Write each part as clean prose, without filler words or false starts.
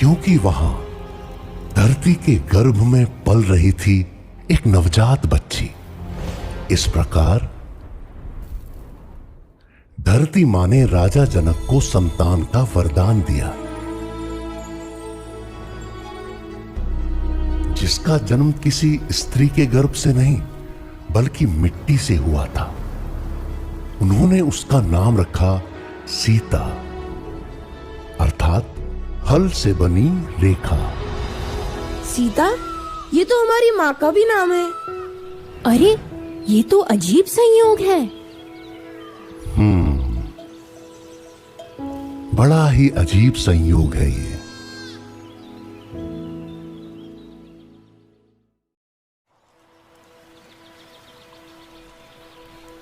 क्योंकि वहां धरती के गर्भ में पल रही थी एक नवजात बच्ची। इस प्रकार धरती मां ने राजा जनक को संतान का वरदान दिया, जिसका जन्म किसी स्त्री के गर्भ से नहीं बल्कि मिट्टी से हुआ था। उन्होंने उसका नाम रखा सीता, अर्थात हल से बनी रेखा। सीता, ये तो हमारी माँ का भी नाम है। अरे, ये तो अजीब संयोग है। बड़ा ही अजीब संयोग है ये।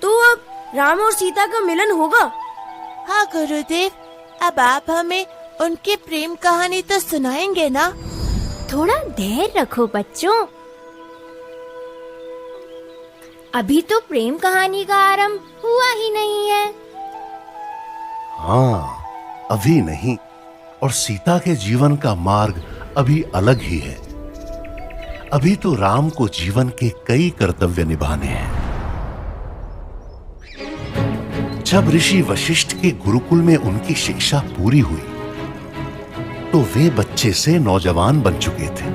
तो अब राम और सीता का मिलन होगा? हाँ गुरुदेव, अब आप हमें उनकी प्रेम कहानी तो सुनाएंगे ना? थोड़ा धैर्य रखो बच्चों, अभी तो प्रेम कहानी का आरंभ हुआ ही नहीं है। हाँ, अभी नहीं, और सीता के जीवन का मार्ग अभी अलग ही है। अभी तो राम को जीवन के कई कर्तव्य निभाने हैं। जब ऋषि वशिष्ठ के गुरुकुल में उनकी शिक्षा पूरी हुई तो वे बच्चे से नौजवान बन चुके थे।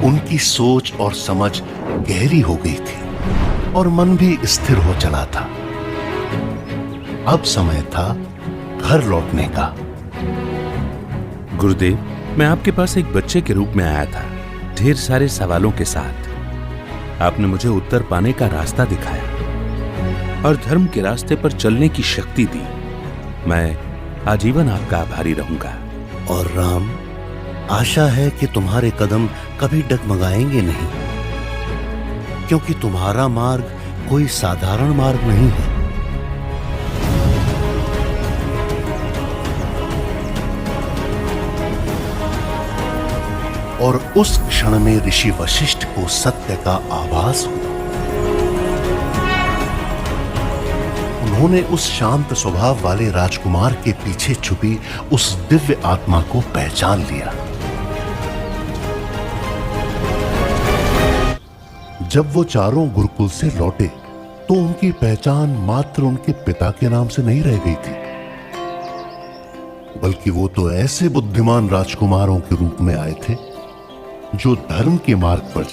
उनकी सोच और समझ गहरी हो गई थी और मन भी स्थिर हो चला था। अब समय था घर लौटने का। गुरुदेव, मैं आपके पास एक बच्चे के रूप में आया था, ढेर सारे सवालों के साथ। आपने मुझे उत्तर पाने का रास्ता दिखाया और धर्म के रास्ते पर चलने की शक्ति दी। मैं आजीवन आपका आभारी रहूंगा। और राम, आशा है कि तुम्हारे कदम कभी डगमगाएंगे नहीं, क्योंकि तुम्हारा मार्ग कोई साधारण मार्ग नहीं है। और उस क्षण में ऋषि वशिष्ठ को सत्य का आभास हुआ। उन्होंने उस शांत स्वभाव वाले राजकुमार के पीछे छुपी उस दिव्य आत्मा को पहचान लिया। जब वो चारों गुरुकुल से लौटे तो उनकी पहचान मात्र उनके पिता के नाम से नहीं रह गई थी, बल्कि वो तो ऐसे बुद्धिमान राजकुमारों के रूप में आए थे जो धर्म के मार्ग पर